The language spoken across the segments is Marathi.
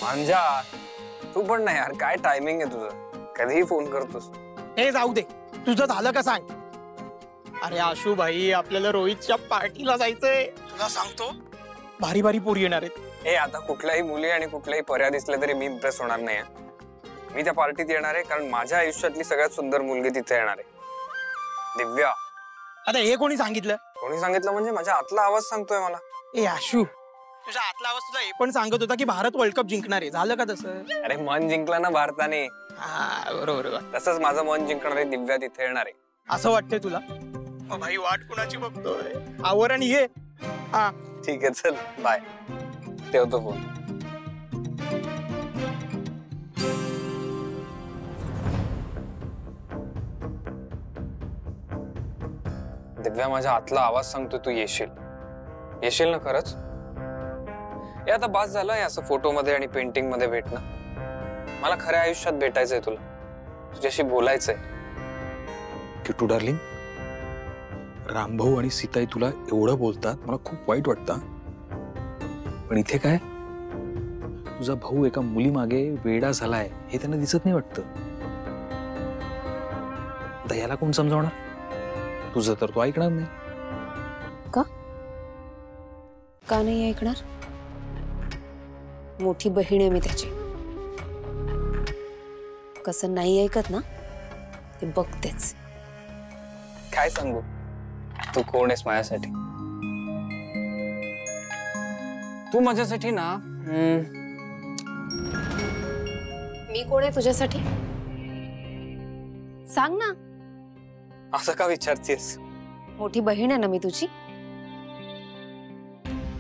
अंजा तू पण नाही यार, काय टायमिंग आहे तुझं, कधीही फोन करतोस. हे जाऊ दे, तुझं झालं का सांग. अरे आशू भाई, आपल्याला रोहितच्या पार्टीला जायचंय. तुला सांगतो भारी भारी पोरी येणार आहेत. हे आता कुठल्याही मुली आणि कुठल्याही पर्याय दिसले तरी मी इम्प्रेस होणार नाही. मी त्या पार्टीत येणार आहे कारण माझ्या आयुष्यातली सगळ्यात सुंदर मुलगी तिथे येणार आहे, दिव्या. आता हे कोणी सांगितलं? कोणी सांगितलं म्हणजे माझ्या आतला आवाज सांगतोय मला. ए आशू, तुझा आतला आवाज तुझा हे पण सांगत होता की भारत वर्ल्ड कप जिंकणार आहे. झालं का तसं? अरे मन जिंकलं ना भारताने. बरोबर. तसंच माझं मन जिंकणार आहे, दिव्या तिथे येणार आहे. असं वाटतंय तुला? भाई वाट कुणाची बघतोय? आवर आणि ये. हा ठीक आहे, चल बाय, ठेवतो फोन. दिव्या, माझ्या आतला आवाज सांगतो तू येशील. येशील ना खरंच? हे आता बास झालंय असं फोटो मध्ये आणि पेंटिंग मध्ये भेटणं. मला खऱ्या आयुष्यात भेटायचंय तुला, तुझ्याशी बोलायचंय. किट्टू डार्लिंग, रामभाऊ आणि सीताई तुला एवढं बोलतात, मला खूप वाईट वाटतं. पण इथे काय, तुझा भाऊ एका मुली मागे वेडा झालाय हे त्यांना दिसत नाही वाटतं. दयाला कोण समजावणार? तुझं तर तो ऐकणार नाही. का नाही ऐकणार? मोठी बहीण आहे मी त्याची. कसं नाही ऐकत ना ते बघतेच. काय सांगू, तू कोण आहेस माझ्यासाठी? तू माझ्यासाठी ना, मी कोण आहे तुझ्यासाठी? सांग ना. असं का विचारतेस? मोठी बहीण आहे ना मी तुझी.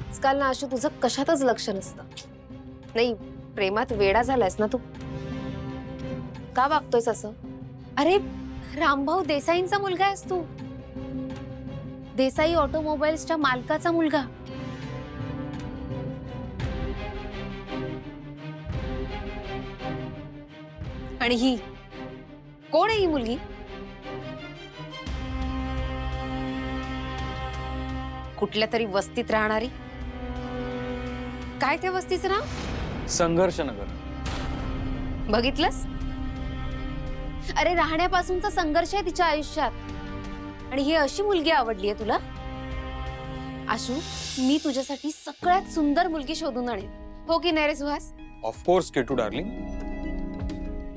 आजकाल ना आशू तुझं कशातच लक्ष नसतं. नाही, प्रेमात वेडा झालायस ना तू. का वागतोयस असं? अरे रामभाऊ देसाईंचा मुलगा आहेस तू. देसाई ऑटोमोबाईल्सच्या मालकाचा मुलगा. आणि ही कोण आहे ही मुलगी? कुठल्या तरी वस्तीत राहणारी. काय त्या वस्तीचं नाव? संघर्ष नगर. बघितलंस? अरे राहण्यापासूनचा संघर्ष आहे तिच्या आयुष्यात. आणि ही अशी मुलगी आवडली आहे तुला? आशू, मी तुझ्यासाठी सगळ्यात सुंदर मुलगी शोधून आणेन. हो की नाही रे सुहास? Of course Kittu darling.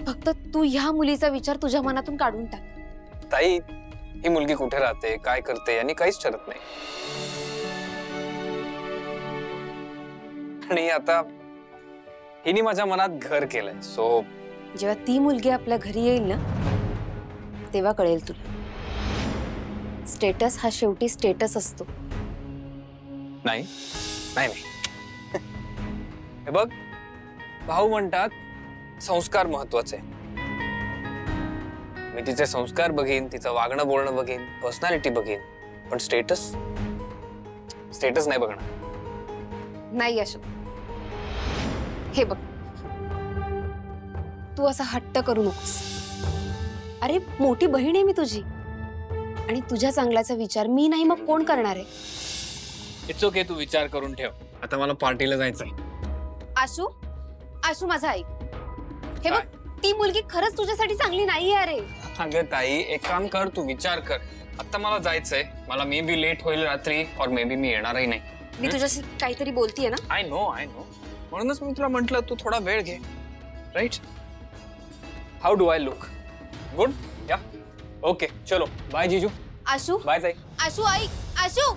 फक्त तू ह्या मुलीचा विचार तुझ्या मनातून काढून टाक. ताई, ही मुलगी कुठे राहते, काय करते यांनी काहीच ठरत नाही. आणि आता हिने माझ्या मनात घर केलंय. सो जेव्हा ती मुलगी आपल्या घरी येईल ना तेव्हा कळेल तुला. स्टेटस हा शेवटी स्टेटस असतो. नाही नाही नाही. हे बघ, भाऊ म्हणतात संस्कार महत्वाचे. मी तिचे संस्कार बघीन, तिचं वागणं बोलणं बघीन, पर्सनॅलिटी बघीन, पण स्टेटस स्टेटस नाही बघणार. नाही आशू, हे बघ, तू असा हट्ट करू नकोस. अरे मोठी बहीण आहे मी तुझी. आणि तुझ्या चांगल्याचा विचार मी नाही मग कोण करणार आहे? इट्स ओके, तू विचार करून ठेव. आता मला पार्टीला जायचंय. आशू, आशू माझा ऐक. हे बघ, ती मुलगी खरंच तुझ्यासाठी चांगली नाहीये. अरे अगं ताई, एक काम कर, तू विचार कर. आता मला जायचंय, मला मे बी लेट होईल रात्री, और मे बी मी येणारही नाही. मी तुझ्याशी काहीतरी बोलतीये ना. I know. म्हणूनच मी तुला म्हंटल तू थोडा वेळ घे. Right? How do I look? Good? Yeah okay, चलो बाय जीजू. आशू, बाय ताई. आशू ऐक. आशू,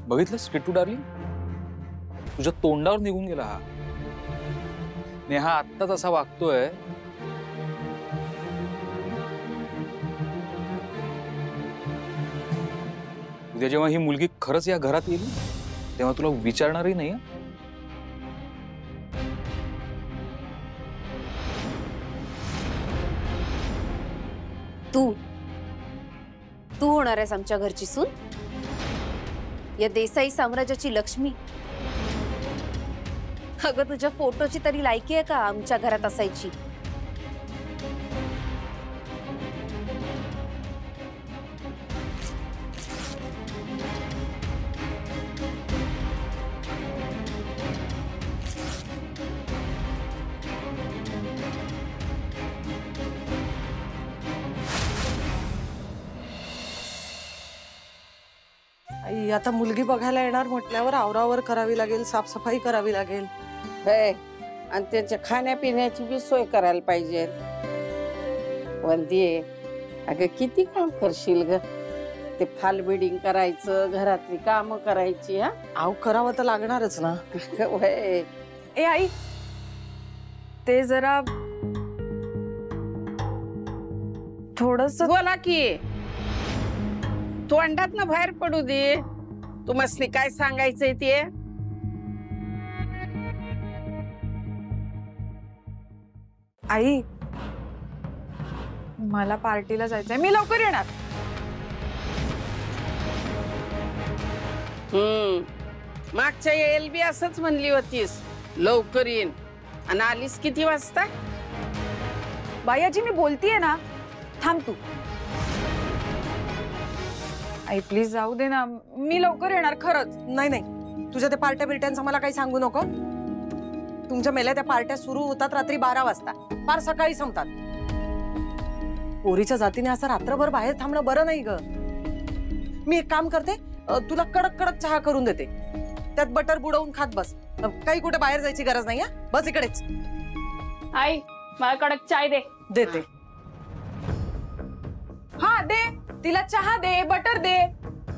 बघितलंस किट्टू डार्लिंग, तुझ्या तोंडावर निघून गेला हा. नेहा आत्ताच असा वागतोय. उद्या जेव्हा ही मुलगी खरंच या घरात येईल तेव्हा तुला विचारणारही नाही. तू तू होणार आहेस आमच्या घरची सून, या देसाई साम्राज्याची लक्ष्मी. अगं तुझ्या फोटोची तरी लायकी आहे का आमच्या घरात असायची? आई आता मुलगी बघायला येणार म्हटल्यावर आवरावर करावी लागेल, साफसफाई करावी लागेल. आणि त्याच्या खाण्यापिण्याची बी सोय करायला पाहिजे. वंदे, अगं किती काम करशील ग? ते फाल बिडिंग करायचं, घरातली कामं करायची. हा आव करावं तर लागणारच ना. वय. ए आई, ते जरा थोडस बोला की, तोंडात ना बाहेर पडू दे. तुम्हाला काय सांगायचंय ते? आई, मला पार्टीला जायचंय, मी लवकर येणार. मागच्या येईल बी असंच म्हणली होतीस, लवकर येईन, आणि आलीस किती वाजता? बायाजी मी बोलतीये ना, थांब तू. आई प्लीज जाऊ दे ना, मी लवकर येणार खरंच. नाही नाही, तुझ्या त्या पार्ट्या बिरट्यांचं मला काही सांगू नको. तुमच्या मेल्या त्या पार्ट्या सुरू होतात रात्री 12 वाजता, फार सकाळी संपतात. पोरीच्या जातीने असं रात्रभर बाहेर थांबणं बरं नाही ग. मी एक काम करते, तुला कडक कडक चहा करून देते, त्यात बटर बुडवून खात बस. काही कुठे बाहेर जायची गरज नाही. बस इकडेच. आई, मला कडक चाय दे. देते. हा दे, तिला चहा दे, बटर दे.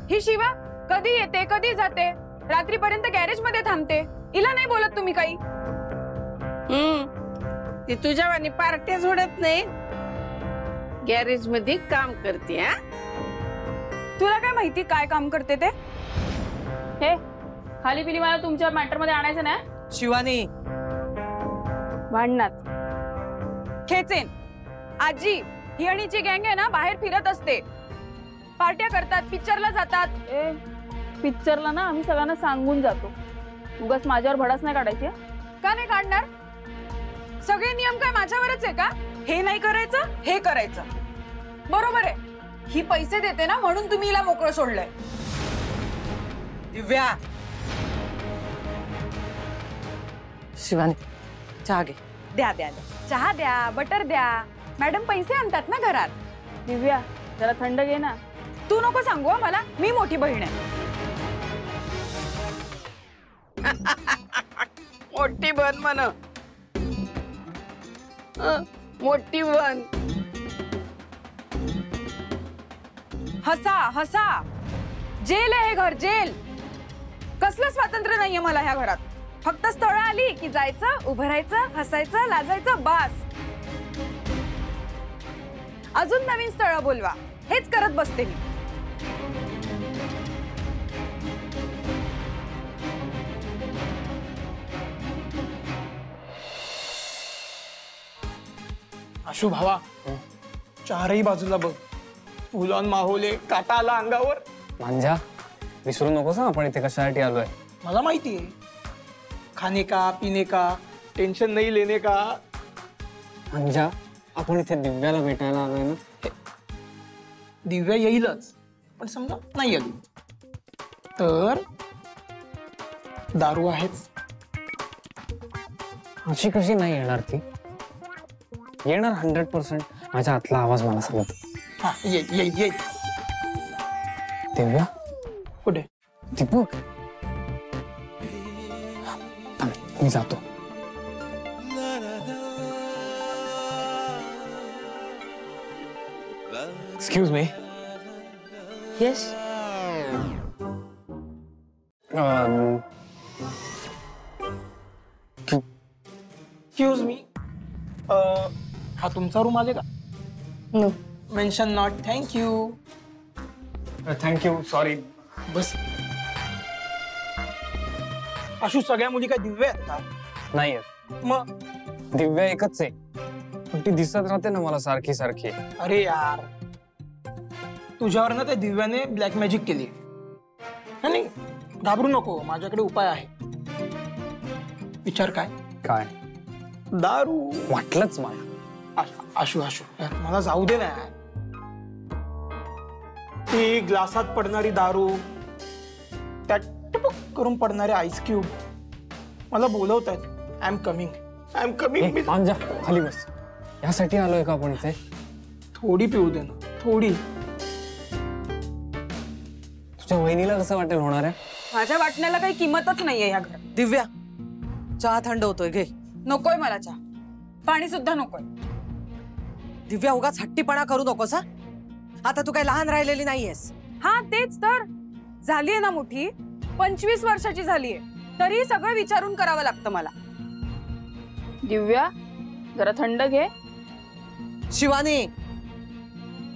ही शिवा कधी येते कधी जाते, रात्रीपर्यंत गॅरेज मध्ये थांबते. हिला नाही बोलत तुम्ही काही? ती तुझ्यावानी पार्ट्या जोडत नाही, गॅरेज मध्ये काम करते. तुला काय माहिती काय काम करते ते? हे खाली पिली मला तुमच्या मॅटर मध्ये आणायचं ना. शिवानी, भांडणात खेचेन. आजी, ही आणि जी गँग आहे ना, बाहेर फिरत असते, पार्ट्या करतात, पिक्चरला जातात. ए पिक्चरला ना आम्ही सगळ्यांना सांगून जातो. उगाच माझ्यावर भडास नाही काढायची. का नाही काढणार? सगळे नियम काय माझ्यावरच आहे का? हे नाही करायचं, हे करायचं. बरोबर आहे. ही पैसे देते ना, म्हणून तुम्ही हिला मोकळं सोडलंय. दिव्या. शिवानी, चहा घे. द्या द्या द्या, चहा द्या, बटर द्या. मॅडम पैसे आणतात ना घरात. दिव्या जरा थंड घे ना. तू नको सांगू हं मला, मी मोठी बहीण आहे. मोठी बन म्हण, मोठी बन. हसा हसा. जेल आहे हे घर, जेल. कसलं स्वातंत्र्य नाहीये मला ह्या घरात. फक्त स्थळं आली की जायचं, उभं राहायचं, हसायचं, लाजायचं, बास. अजून नवीन स्थळं बोलवा, हेच करत बसते मी. आशू भावा, चारही बाजूला बघ, फुलॉन माहोले, काटा आला अंगावर. मांजा, विसरू नकोस ना आपण इथे कशासाठी आलोय. मला माहिती आहे, खाणे का पिणे का, टेन्शन नाही लेने का. मांजा, आपण इथे दिव्याला भेटायला आलोय ना. दिव्या येईलच, पण समजा नाही आली तर दारू आहेच. अशी कशी नाही येणार ती? येणार 100%. माझ्या आतला आवाज मला सांगतो. हा, येईल येईल येईल. दिव्या कुठे? दीपक, मी जातो. Excuse me. Yes. Excuse me, हा तुमचा रूम आले का? No. Mention not. Thank you. Thank you. Sorry. बस. आशू, सगळ्या मुली काय दिव्या आहेत का? नाही, मग दिव्या एकच आहे, पण ती दिसत राहते ना मला सारखी सारखी. अरे यार, तुझ्यावर ना त्या दिव्याने ब्लॅक मॅजिक केली. नाही, घाबरू नको, माझ्याकडे उपाय आहे. विचार. काय? काय? दारू. वाटलंच मला. आशू आशू, यार मला जाऊ दे ना. ती ग्लासात पडणारी दारू, त्यात टपक करून पडणारे आईस क्यूब मला बोलवत आहेत. I am coming, I am coming. मांजा, खाली बस. यासाठी आलोय का आपण इथे? थोडी पिऊ दे ना, थोडी. तुझ्या वहिनीला कसं वाटेल होणार आहे? माझ्या वाटण्याला काही किंमतच नाहीये ह्या घरात. दिव्या, चहा थंड होतोय, घे. नकोय मला चहा, पाणी सुद्धा नकोय. दिव्या, उगाच हट्टीपणा करू नकोस हा. आता तू काही लहान राहिलेली नाहीयेस. हा तेच तर, झालीये ना मोठी, 25 वर्षाची झालीये, तरी सगळं विचारून करावं लागतं मला. दिव्या जरा थंड घे. शिवानी,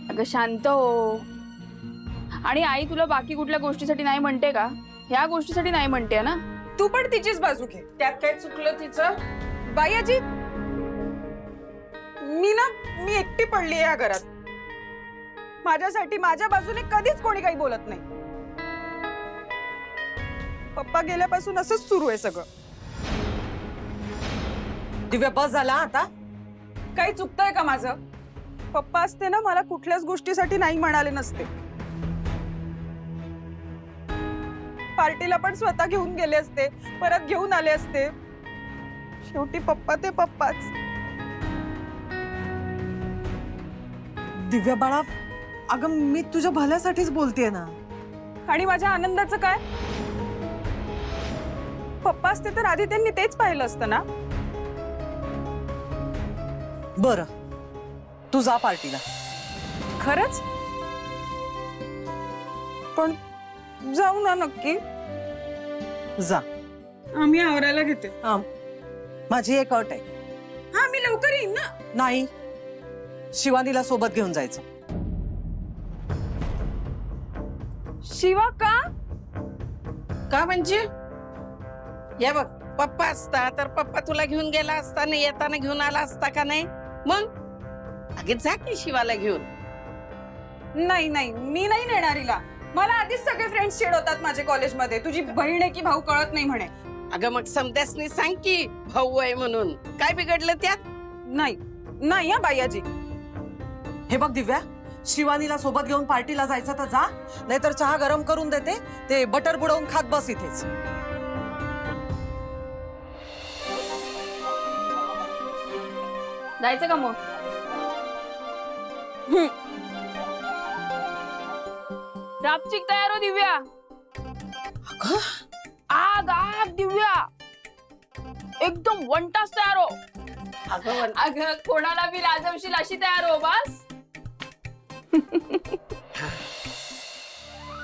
अगं शांत हो. आणि आई तुला बाकी कुठल्या गोष्टीसाठी नाही म्हणते का? ह्या गोष्टीसाठी नाही म्हणते ना. तू पण तिचीच बाजू घे. त्यात काय चुकलं तिचं? बायाजी, मी एकटी पडली या घरात. माझ्यासाठी माझ्या बाजूने कधीच कोणी काही बोलत नाही. पप्पा गेल्यापासून असंच सुरू आहे सगळं. दिव्या, बस झाला आता. काही चुकतंय का माझं? पप्पा असते ना, मला कुठल्याच गोष्टीसाठी नाही म्हणाले नसते. पार्टीला पण स्वतः घेऊन गेले असते, परत घेऊन आले असते. शेवटी पप्पा ते पप्पाच. दिव्या बाळा, अगं मी तुझ्या भल्यासाठीच बोलतेय ना. आणि माझ्या आनंदाचं काय? पप्पा असते तर आधी त्यांनी तेच पाहिलं असतं ना. बरं, तू जा पार्टीला. खरंच? पण जाऊ ना नक्की? जा. आम्ही आवरायला घेते. माझी एक अट आहे. हा, मी लवकर येईन ना. नाही, शिवानीला सोबत घेऊन जायचं. शिवा का? का म्हणजे? या बघ, पप्पा असता तर पप्पा तुला घेऊन गेला असता, नाही येताना घेऊन आला असता का नाही? मग अगे जा की शिवाला घेऊन. नाही नाही, मी नाही नेणार हिला. मला आधीच सगळे फ्रेंड्स चिडवतात माझे कॉलेजमध्ये, तुझी बहीण आहे की भाऊ कळत नाही म्हणे. अगं मग समद्यासनी सांग की भाऊ आहे म्हणून. काय बिघडलं त्यात? नाही नाही हा बायाजी. हे बघ दिव्या, शिवानीला सोबत घेऊन पार्टीला जायचं तर जा, नाहीतर चहा गरम करून देते, ते बटर बुडवून खात बस इथेच. जायचं का मग? रापचिक तयार हो दिव्या. आग आग दिव्या, एकदम 1 तास तयार हो. अगं कोणाला बी लाजवशील अशी तयार हो बस.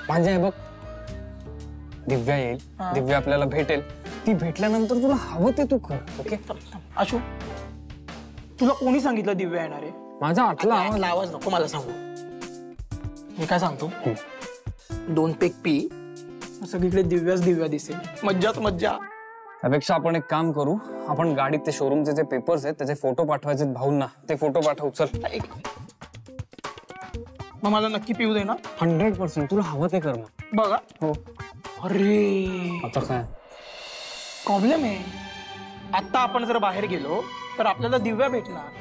म्हणजे बघ, दिव्या येईल, दिव्या आपल्याला भेटेल, ती भेटल्यानंतर तुला हवं ते तू कर. ओके आशू, तुला कोणी सांगितलं दिव्या येणार आहे? माझा आतला आवाज. आवाज नको मला सांगू. मी काय सांगतो, 2 पेक पी, सगळीकडे दिव्याच दिव्या दिसेल. मज्जाच मज्जा. त्यापेक्षा आपण एक काम करू, आपण गाडीत ते शोरूमचे जे पेपर्स आहेत त्याचे फोटो पाठवायचे भाऊंना, ते फोटो पाठवू. चल. मग मला नक्की पिऊ दे ना? 100%. तुला हवं ते कर मग. बघा. हो. अरे, आता काय प्रॉब्लेम आहे. आता आपण जर बाहेर गेलो तर आपल्याला दिव्या भेटणार.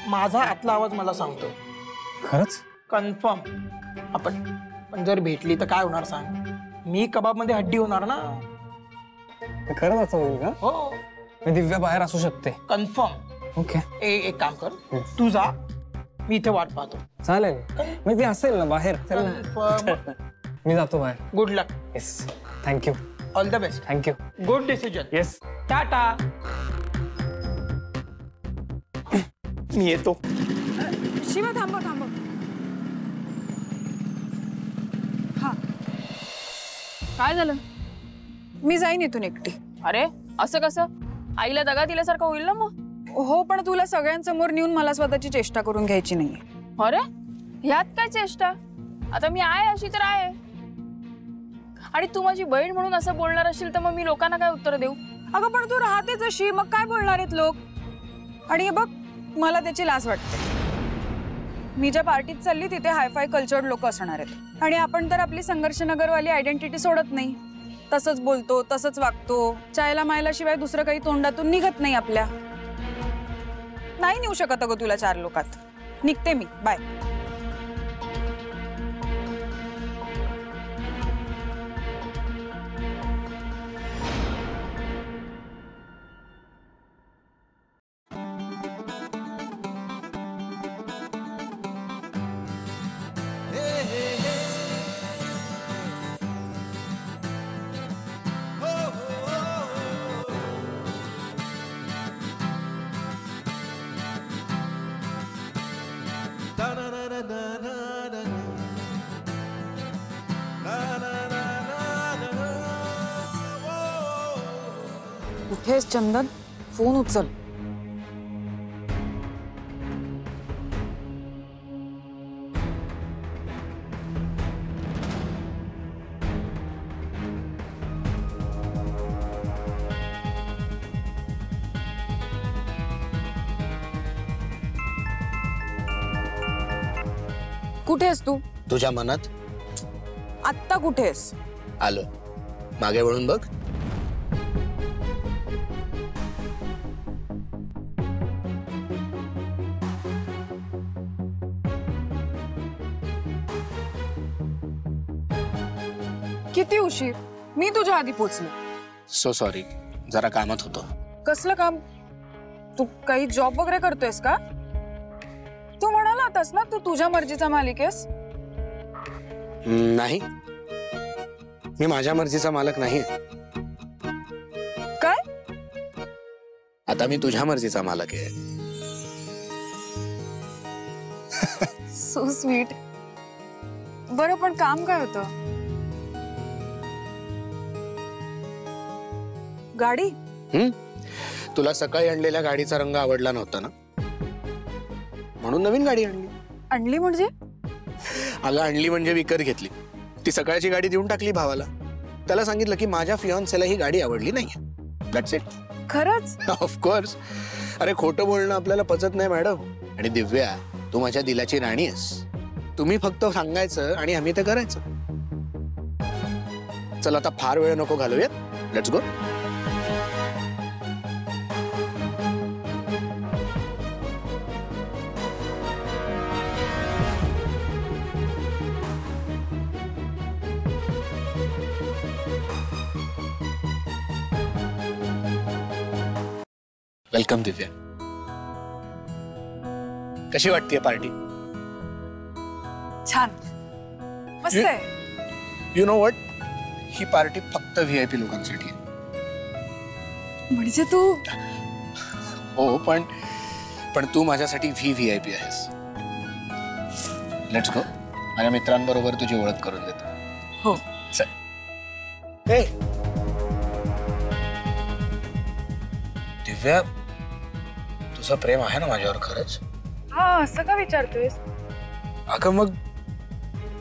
माझा आतला आवाज मला सांगतो खरंच कन्फर्म. पण जर भेटली तर काय होणार सांग? मी कबाब मध्ये हड्डी होणार ना. खरंच असं होईल का? हो, मी दिव्या बाहेर असू शकते. कन्फर्म. ओके, एक काम कर, तू जा, मी इथे वाट पाहतो. चालेल. मी ती असेल ना बाहेर. चल ना. Confirm. मी जातो बाहेर. Good luck. Yes, thank you. All the best. Thank you. Good decision. Yes. टाटा. मी येतो. शिवा थांब थांब. हा, काय झालं? मी जाईन इथून एकटी. अरे असं कसं? आईला दगा दिल्यासारखं होईल ना मग. हो, पण तुला सगळ्यांसमोर नेऊन मला स्वतःची चेष्टा करून घ्यायची नाहीये. अरे ह्यात काय चेष्टा? आता मी आहे अशी तर आहे. आणि तू माझी बहीण म्हणून असं बोलणार असेल तर मग मी लोकांना काय उत्तर देऊ? अगं पण तू राहतेच अशी, मग काय बोलणार आहेत लोक? आणि हे बघ, मला त्याची लाज वाटते. मी ज्या पार्टीत चालली तिथे हायफाय कल्चर्ड लोक असणार आहेत, आणि आपण तर आपली संघर्षनगरवाली आयडेंटिटी सोडत नाही. तसंच बोलतो, तसंच वागतो. चायला मायला शिवाय दुसरं काही तोंडातून निघत नाही आपल्या. नाही नेऊ शकत अगं तुला 4 लोकात. निघते मी. बाय. कुठेस चंदन? फोन उचल. कुठेस तू? तुझ्या मनात आत्ता कुठेस? आलो. मागे वळून बघ. किती उशीर? मी तुझ्या आधी पोचले. सो सॉरी, जरा कामात होतो. कसलं काम? तू काही जॉब वगैरे करतोयस का? तू म्हणाला होतास ना तू तुझ्या मर्जीचा मालिक आहेस. नाही, मी माझ्या मर्जीचा मालक नाही. काय? आता मी तुझ्या मर्जीचा मालक आहे. So sweet. बरं, पण काम काय होतं? गाडी? तुला सकाळी आणलेल्या गाडीचा रंग आवडला नव्हता ना, म्हणून नवीन गाडी आणली. आणली म्हणजे? अगं आणली म्हणजे विकत घेतली. ती सकाळची गाडी देऊन टाकली भावाला. त्याला सांगितलं की माझ्या फियॉन्सेला ही गाडी आवडली नाही. That's it. खरंच? ऑफकोर्स. अरे खोटं बोलणं आपल्याला पचत नाही मॅडम. आणि दिव्या, तू माझ्या दिलाची राणी आहेस. तुम्ही फक्त सांगायचं आणि आम्ही ते करायचं. चल आता फार वेळ नको घालूयात. Let's go. वेलकम दिव्या. कशी वाटतेय पार्टी? छान, मस्त आहे. You know what, he party फक्त व्हीआयपी लोकांसाठी आहे. म्हणजे तू? हो, पण तू माझ्यासाठी व्हीआयपी आहेस. Let's go. माझ्या मित्रांबरोबर तुझी ओळख करून देतो. हो. चल. हे दिव्या, तुझं प्रेम आहे ना माझ्यावर खरंच? हा, असं का विचारतोयस? अगं मग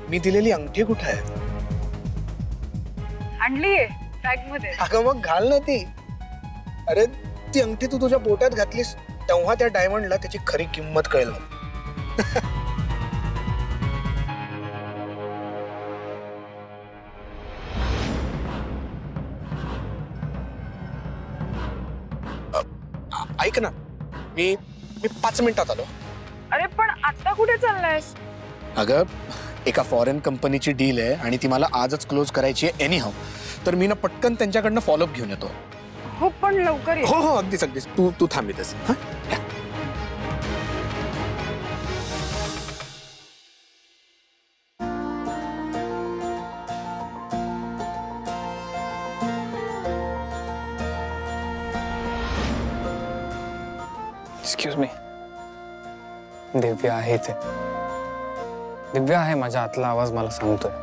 मी दिलेली अंगठी कुठे आहे? आणलीये बॅग मध्ये. अगं मग घाल ना ती. अरे ती अंगठी तू तुझ्या बोटात घातलीस तेव्हा त्या डायमंडला त्याची खरी किंमत कळेल. ऐक ना, मी 5 मिनिटात आलो. अरे पण आता कुठे चाललायस? अगं एका फॉरेन कंपनीची डील आहे आणि ती मला आजच क्लोज करायची आहे एनी हाऊ. तर मी ना पटकन त्यांच्याकडनं फॉलोअप घेऊन येतो. हो, पण लवकर ये. हो हो, अगदीच अगदीच. तू थांबितस. Excuse me. दिव्या आहे ते. दिव्या आहे. माझ्या आतला आवाज मला सांगतोय.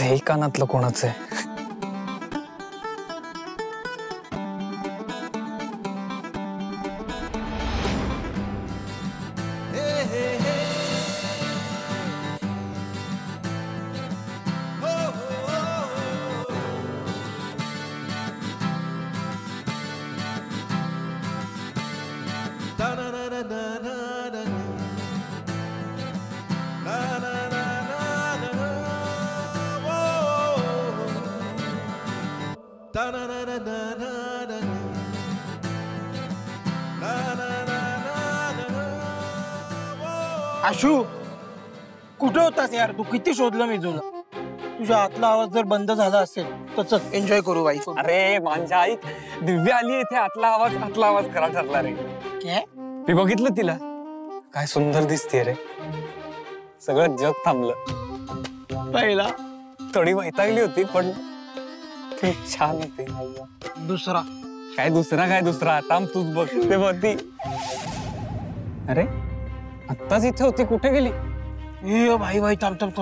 हे कानातलं कोणाचं आहे? आशू, कुठे होतास यार तू? किती शोधलं मी तुला. तुझ्या आतला आवाज जर बंद झाला असेल तर चल एन्जॉय करू बाई. अरे माझ्या ऐक, दिव्या आली इथे, आतला आवाज खरा ठरला रे. काय मी बघितलं तिला, काय सुंदर दिसते रे. सगळं जग थांबलं. पहिला थोडी वैतागली होती पण ती छान होती. दुसरा काय दुसरा थांब तूच बघ. ते बघ ती. अरे आत्ताच इथे होती, कुठे गेली? हे भाई थांब.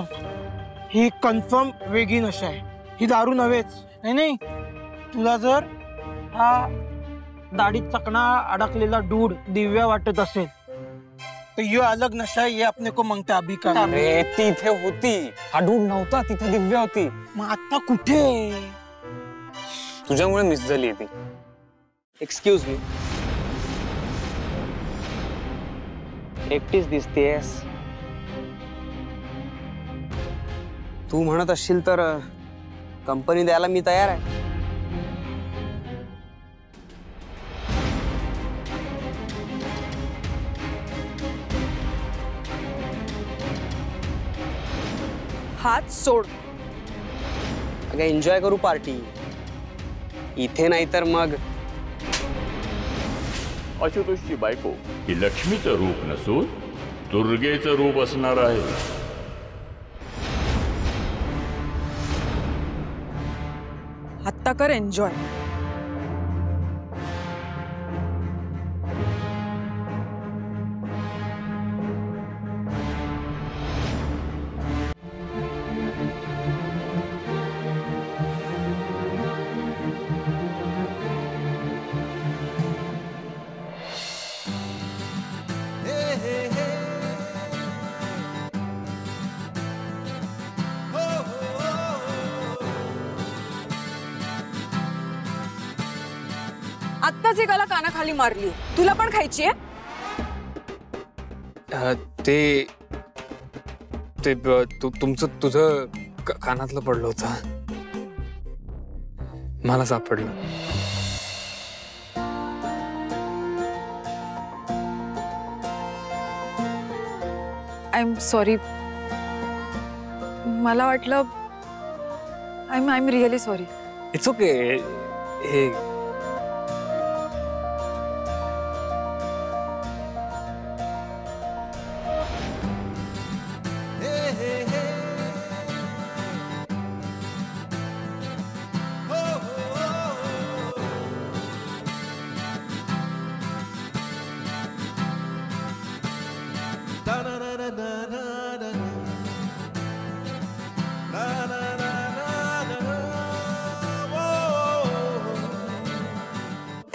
ही कन्फर्म वेगळी नशा आहे. ही दारू नव्हेच. नाही तुला जर हा दाढीत चकना अडकलेला डूड दिव्या वाटत असेल तर ये अलग नशा है, ये अपने को मांगता अभी का. अरे ती इथे होती, हा डूड नव्हता, तिथे दिव्या होती. मग आता कुठे? तुझ्यामुळे मिस झाली ती. एक्सक्यूज मी, एकटीच दिसतेस. तू म्हणत असशील तर कंपनी द्यायला मी तयार आहे. हात सोड. अगं एन्जॉय करू पार्टी. इथे नाही तर मग. आशुतोषची बायको ही लक्ष्मीचं रूप नसून दुर्गेचं रूप असणार आहे. आत्ता कर एन्जॉय. आत्ताच एकाला कानाखाली मारली. तुला पण खायची आहे? तुझं कानातलं पडलं होतं, मला सापडलं. I am sorry. मला वाटलं. I am really sorry. It's okay. हे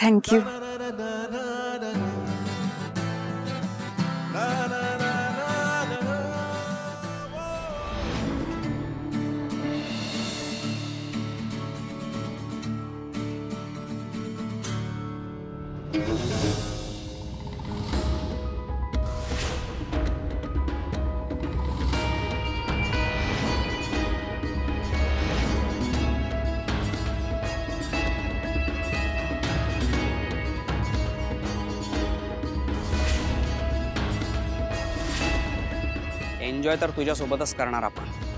थँक यू. एन्जॉय तर तुझ्यासोबतच करणार आपण.